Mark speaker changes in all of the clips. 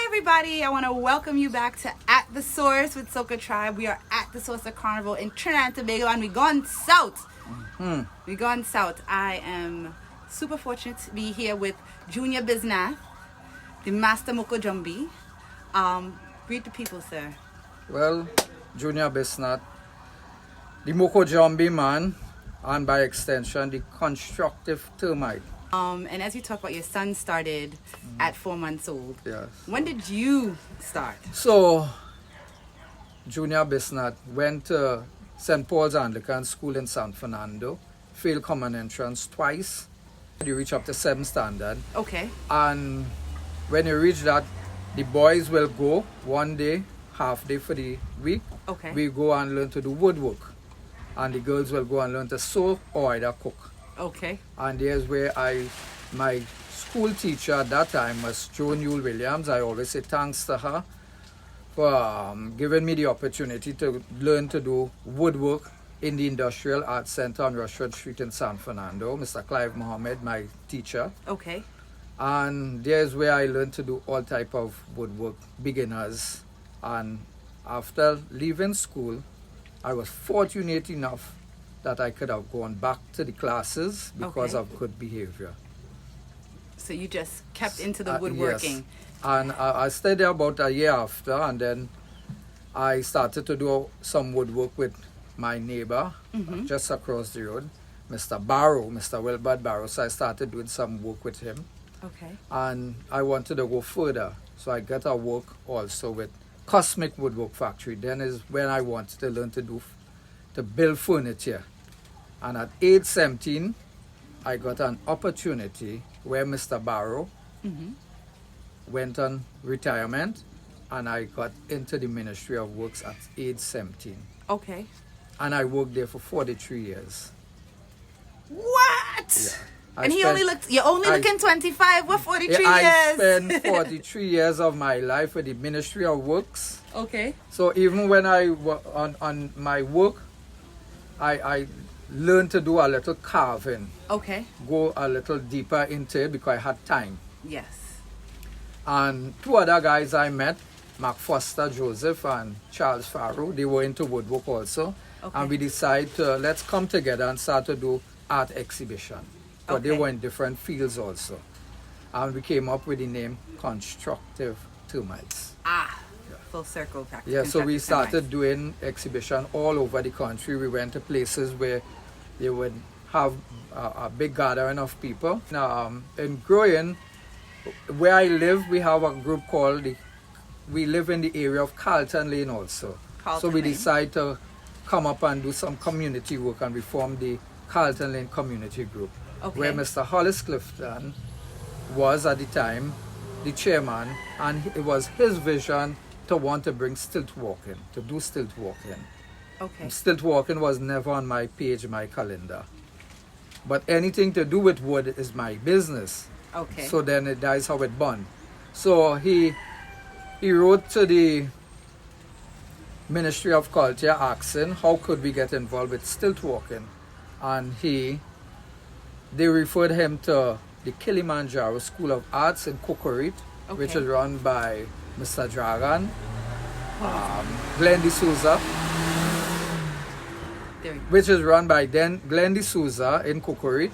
Speaker 1: Everybody, I want to welcome you back to At the Source with Soka Tribe. We are at the Source of Carnival in Trinidad and Tobago, and we're going south. We're going south. I am super fortunate to be here with Junior Bisnath, the Master Moko Jumbie. Greet the people, sir.
Speaker 2: Well, Junior Bisnath, the Moko Jumbie man, and by extension, the Constructive Termite.
Speaker 1: And as you talk about, your son started at 4 months old.
Speaker 2: Yes.
Speaker 1: When did you start?
Speaker 2: So, Junior Bisnath went to St. Paul's Anglican School in San Fernando, failed common entrance twice. You reach up to 7th standard.
Speaker 1: Okay.
Speaker 2: And when you reach that, the boys will go one day, half day for the week.
Speaker 1: Okay.
Speaker 2: We go and learn to do woodwork. And the girls will go and learn to sew or either cook.
Speaker 1: Okay.
Speaker 2: And there's where my school teacher at that time was Joan Yule Williams. I always say thanks to her for giving me the opportunity to learn to do woodwork in the Industrial Arts Center on Rushford Street in San Fernando. Mr. Clive Mohammed, my teacher.
Speaker 1: Okay.
Speaker 2: And there's where I learned to do all type of woodwork, beginners. And after leaving school, I was fortunate enough that I could have gone back to the classes because of good behavior.
Speaker 1: So you just kept into the woodworking?
Speaker 2: Yes. And I stayed there about a year after, and then I started to do some woodwork with my neighbor just across the road, Mr. Barrow, Mr. Wilbert Barrow. So I started doing some work with him.
Speaker 1: Okay.
Speaker 2: And I wanted to go further, so I got a work also with Cosmic Woodwork Factory. Then is when I wanted to learn to build furniture. And at age 17, I got an opportunity where Mr. Barrow went on retirement, and I got into the Ministry of Works at age 17.
Speaker 1: Okay.
Speaker 2: And I worked there for 43 years.
Speaker 1: What?
Speaker 2: Yeah.
Speaker 1: And you're only looking 25, what, 43 years?
Speaker 2: I spent 43 years of my life with the Ministry of Works.
Speaker 1: Okay.
Speaker 2: So even when I was on my work, I learned to do a little carving.
Speaker 1: Okay.
Speaker 2: Go a little deeper into it because I had time.
Speaker 1: Yes.
Speaker 2: And two other guys I met, Mark Foster Joseph and Charles Farrow, they were into woodwork also.
Speaker 1: Okay.
Speaker 2: And we decided to let's come together and start to do art exhibition. But they were in different fields also. And we came up with the name Constructive Termites.
Speaker 1: Full circle back.
Speaker 2: Yeah, so we started doing exhibition all over the country. We went to places where they would have a big gathering of people. In growing, where I live, we have a group called we live in the area of Carlton Lane also. So we decided to come up and do some community work, and we formed the Carlton Lane Community Group, where Mr. Hollis Clifton was at the time the chairman, and it was his vision to want to bring stilt walking, to do stilt walking.
Speaker 1: Okay.
Speaker 2: Stilt walking was never on my page, my calendar. But anything to do with wood is my business.
Speaker 1: Okay.
Speaker 2: So then that is how it born. So he wrote to the Ministry of Culture asking how could we get involved with stilt walking. And they referred him to the Kilimanjaro School of Arts in Cocorit, which is run by Mr. Dragon, Glenn D'Souza, which is run by Glenn D'Souza in Cocorit,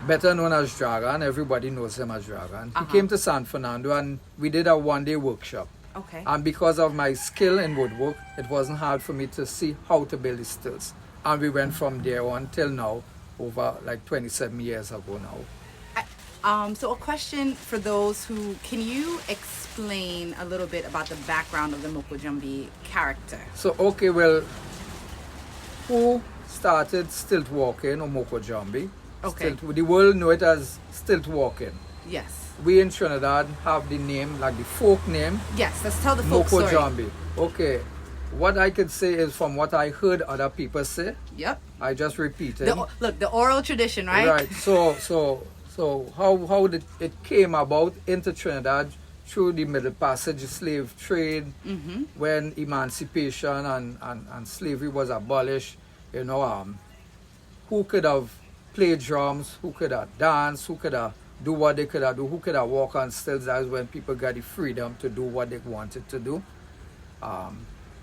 Speaker 2: better known as Dragon. Everybody knows him as Dragon. He came to San Fernando and we did a one-day workshop.
Speaker 1: Okay.
Speaker 2: And because of my skill in woodwork, it wasn't hard for me to see how to build the stilts. And we went from there on till now, over like 27 years ago now.
Speaker 1: So a question for those can you explain a little bit about the background of the Moko Jumbie character?
Speaker 2: So, okay, well, who started stilt walking or Moko Jumbie?
Speaker 1: Okay.
Speaker 2: The world know it as stilt walking.
Speaker 1: Yes.
Speaker 2: We in Trinidad have the name, like the folk name.
Speaker 1: Yes, let's tell the folk
Speaker 2: Moko
Speaker 1: story.
Speaker 2: Jumbie. Okay. What I could say is from what I heard other people say.
Speaker 1: Yep.
Speaker 2: I just repeated.
Speaker 1: The oral tradition, right?
Speaker 2: Right. So how did it came about into Trinidad through the Middle Passage slave trade, when emancipation and slavery was abolished, you know, who could have played drums, who could have danced, who could have do what they could have do, who could have walked on stilts. That was when people got the freedom to do what they wanted to do.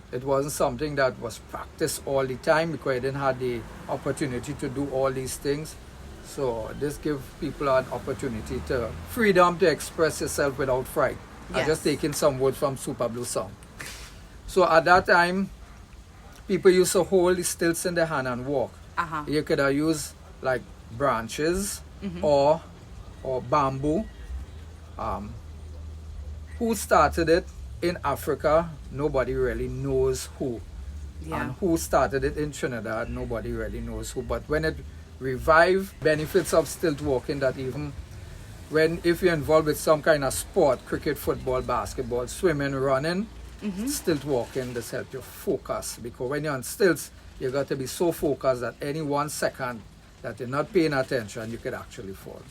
Speaker 2: It wasn't something that was practiced all the time because they didn't have the opportunity to do all these things. So this gives people an opportunity to freedom to express yourself without fright.
Speaker 1: Yes.
Speaker 2: I'm just taking some words from Super Blue song. So at that time, people used to hold the stilts in their hand and walk. You could have used like branches or bamboo. Who started it in Africa? Nobody really knows who. And who started it in Trinidad? Nobody really knows who. But when it revived, benefits of stilt walking, that even if you're involved with some kind of sport, cricket, football, basketball, swimming, running, stilt walking, this helps you focus. Because when you're on stilts, you got to be so focused that any 1 second that you're not paying attention, you could actually fall.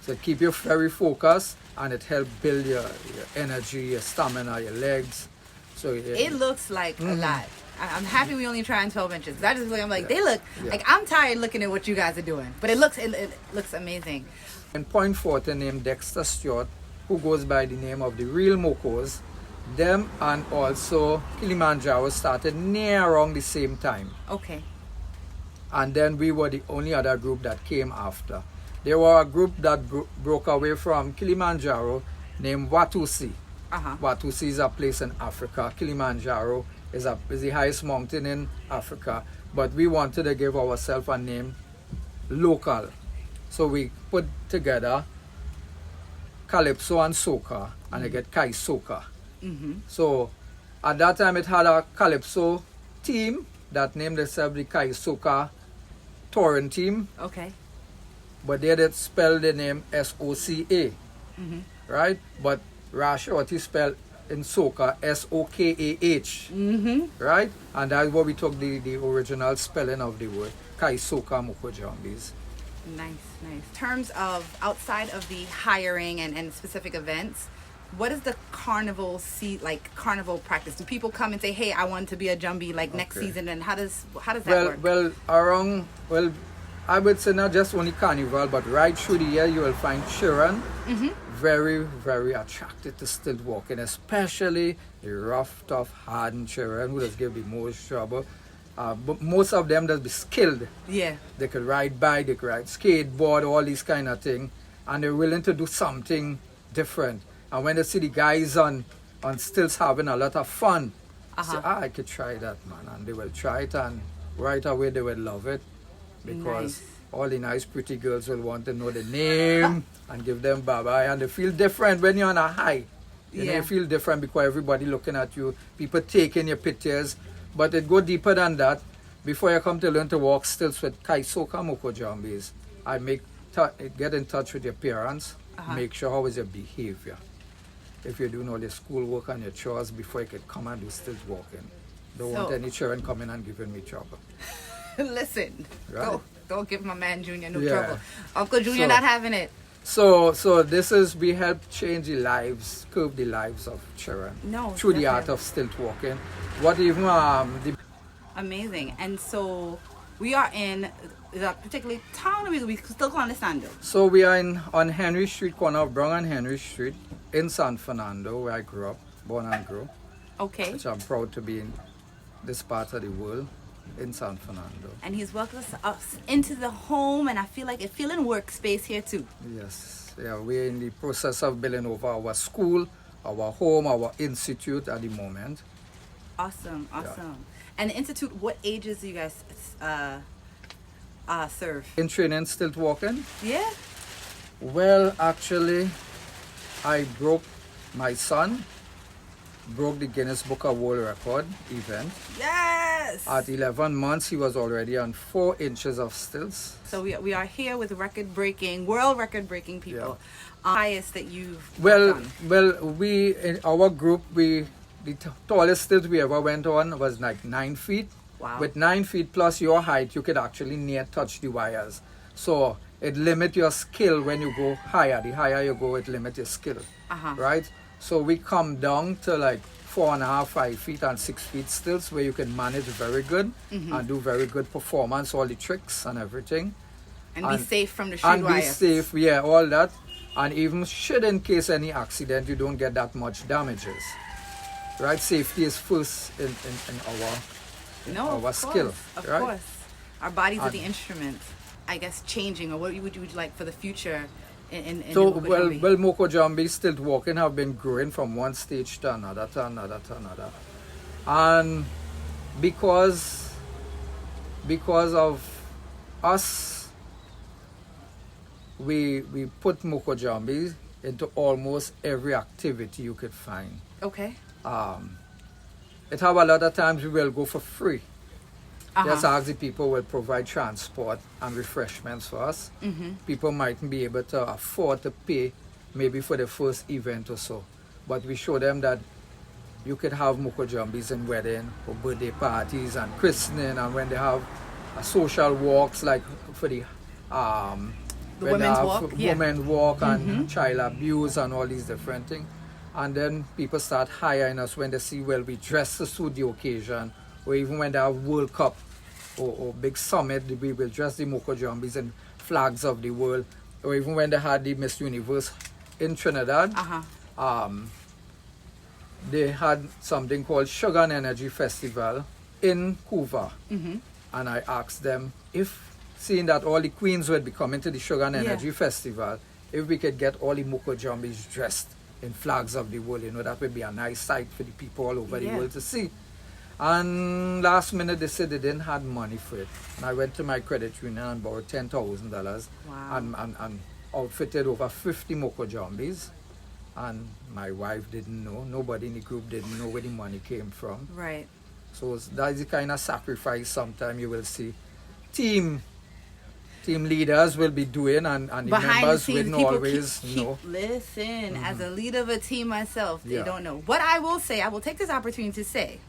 Speaker 2: So it keeps you very focused, and it helps build your energy, your stamina, your legs. So
Speaker 1: it looks like a lot. I'm happy we only trying 12 inches. That is like, I'm like, they look like, I'm tired looking at what you guys are doing, but it looks amazing.
Speaker 2: In Point Fortin, named Dexter Stewart, who goes by the name of the Real Mokos, them and also Kilimanjaro started near around the same time.
Speaker 1: Okay. And
Speaker 2: then we were the only other group that came after. There were a group that broke away from Kilimanjaro named Watusi. Watusi is a place in Africa. Kilimanjaro is the highest mountain in Africa. But we wanted to give ourselves a name local. So we put together Calypso and Soka, and they get Kaisokah. So at that time it had a Calypso team that named themselves the Kaisokah Touring Team.
Speaker 1: Okay.
Speaker 2: But they did spell the name S-O-C-A. Right? But Rashawati spelled in Soka S-O-K-A-H. Right? And that's where we took the original spelling of the word, Kaisokah Moko Jumbies.
Speaker 1: Nice. In terms of outside of the hiring and specific events, what is the carnival carnival practice? Do people come and say, "Hey, I want to be a Jumbie next season," and how does that work?
Speaker 2: I would say not just only carnival, but right through the year you will find children very, very attracted to stilt walking, especially the rough, tough, hardened children who just give the most trouble. But most of them just be skilled.
Speaker 1: Yeah.
Speaker 2: They could ride bike, they could ride skateboard, all these kind of things, and they're willing to do something different. And when they see the guys on stilts having a lot of fun, they say, I could try that, man. And they will try it, and right away they will love it. Because all the nice pretty girls will want to know the name and give them bye-bye. And they feel different when you're on a high. You feel different because everybody looking at you, people taking your pictures. But it go deeper than that. Before you come to learn to walk stilts with Kaisokah Moko Jumbies, I get in touch with your parents, make sure how is your behavior. If you're doing all your schoolwork and your chores before you can come and do stilt walking. Don't want any children coming and giving me trouble.
Speaker 1: Listen,
Speaker 2: right?
Speaker 1: don't give my man Junior no trouble. Uncle Junior not having it.
Speaker 2: So we help change the lives, curb the lives of children through the art of stilt walking.
Speaker 1: Amazing. And so we are in that particular town, or we still call it Fernando?
Speaker 2: So we are on Henry Street, corner of Brown and Henry Street in San Fernando, where I grew up, born and grew.
Speaker 1: Okay.
Speaker 2: Which I'm proud to be in this part of the world. In San Fernando. And
Speaker 1: he's welcomed us into the home, and I feel like it's feeling workspace here too.
Speaker 2: Yes. Yeah, we're in the process of building over our school, our home, our institute at the moment.
Speaker 1: Awesome. Yeah. And the institute, what ages do you guys serve?
Speaker 2: In training, stilt walking?
Speaker 1: Yeah.
Speaker 2: Well, actually, my son broke the Guinness Book of World Record event.
Speaker 1: Yes!
Speaker 2: At 11 months, he was already on 4 inches of stilts.
Speaker 1: So we are here with world record-breaking people. Highest that you've
Speaker 2: done. Well, we, in our group, the tallest stilt we ever went on was like 9 feet.
Speaker 1: Wow.
Speaker 2: With 9 feet plus your height, you could actually near touch the wires. So it limits your skill when you go higher. The higher you go, it limits your skill. Right? So we come down to like 4.5, 5 feet and 6 feet stills where you can manage very good and do very good performance, all the tricks and everything.
Speaker 1: And be safe from the shoot
Speaker 2: and
Speaker 1: wires.
Speaker 2: be safe, yeah, all that. And even should in case any accident, you don't get that much damages. Right? Safety is first in our skill.
Speaker 1: Of
Speaker 2: right?
Speaker 1: course. Our bodies are the instrument. I guess changing, or what would you like for the future in
Speaker 2: So,
Speaker 1: Moko
Speaker 2: Moko Jumbies still walking have been growing from one stage to another, And because of us, we put Moko Jumbies into almost every activity you could find.
Speaker 1: Okay.
Speaker 2: It have a lot of times we will go for free. Just ask the people will provide transport and refreshments for us. People mightn't be able to afford to pay maybe for the first event or so. But we show them that you could have Moko Jumbies in wedding or birthday parties and christening, and when they have social walks like for the women's walk and child abuse and all these different things. And then people start hiring us when they see, well, we dress to suit the occasion, or even when they have World Cup or big summit, we will dress the Moko Jumbies in flags of the world, or even when they had the Miss Universe in Trinidad, they had something called Sugar and Energy Festival in Cuba. And I asked them if, seeing that all the queens would be coming to the Sugar and Energy Festival, if we could get all the Moko Jumbies dressed in flags of the world, that would be a nice sight for the people all over the world to see. And last minute they said they didn't have money for it. And I went to my credit union and borrowed $10,000 and outfitted over 50 Moko Jumbies. And my wife didn't know, nobody in the group didn't know where the money came from.
Speaker 1: Right.
Speaker 2: So that's the kind of sacrifice sometimes you will see team leaders will be doing, and the
Speaker 1: behind
Speaker 2: members
Speaker 1: the scenes,
Speaker 2: wouldn't always know.
Speaker 1: Listen, as a leader of a team myself, they don't know. What I will say, I will take this opportunity to say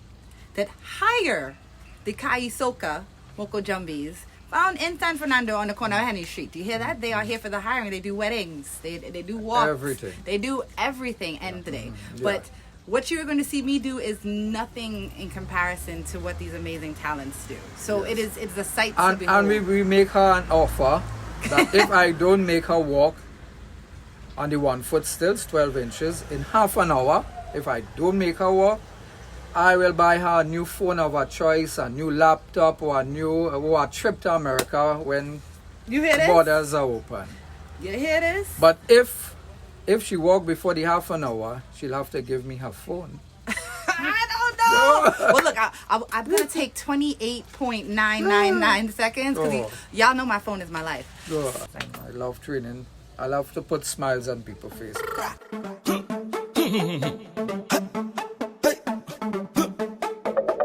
Speaker 1: that hire the Kaisokah Moko Jumbies found in San Fernando on the corner of Henry Street. Do you hear that? They are here for the hiring. They do weddings. They do walks.
Speaker 2: Everything.
Speaker 1: They do everything end today. But what you're going to see me do is nothing in comparison to what these amazing talents do. So it's a sight to behold.
Speaker 2: And we make her an offer that if I don't make her walk on the 1 foot stilts, 12 inches, in half an hour, if I don't make her walk, I will buy her a new phone of her choice, a new laptop, or a trip to America when borders are open.
Speaker 1: You hear this?
Speaker 2: But if she walk before the half an hour, she'll have to give me her phone.
Speaker 1: I don't know. Well, look, I'm going to take 28.999 seconds because y'all know my phone is my life.
Speaker 2: I love training. I love to put smiles on people's faces.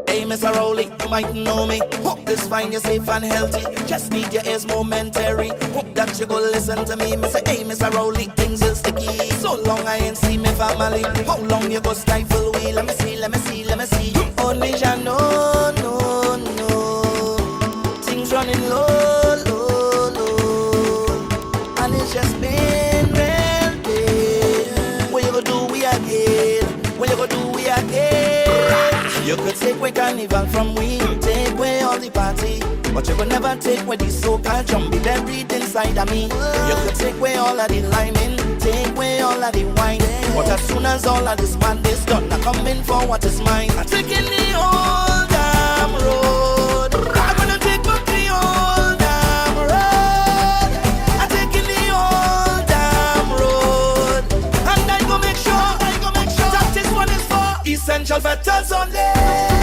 Speaker 3: Hey, Mr. Rowley, you might know me. Hope this find you safe and healthy. Just need your ears momentary. Hope that you go listen to me. Me say, hey, Mr. Rowley, things is sticky. So long I ain't see me family. How long you go stifle we? Let me see. Only ya know, no. Things running low. And it's just been real big. What you gonna do, we again. You could take away carnival from we, take away all the party, but you could never take away the Soka jumbie buried inside of me. You could take away all of the liming, take away all of the wine, but as soon as all of this madness done, I'm coming for what is mine. I'm taking the old damn road. I'm gonna take back the old damn road. I'm taking the old damn road, and I go make sure that this one is for essential veterans only.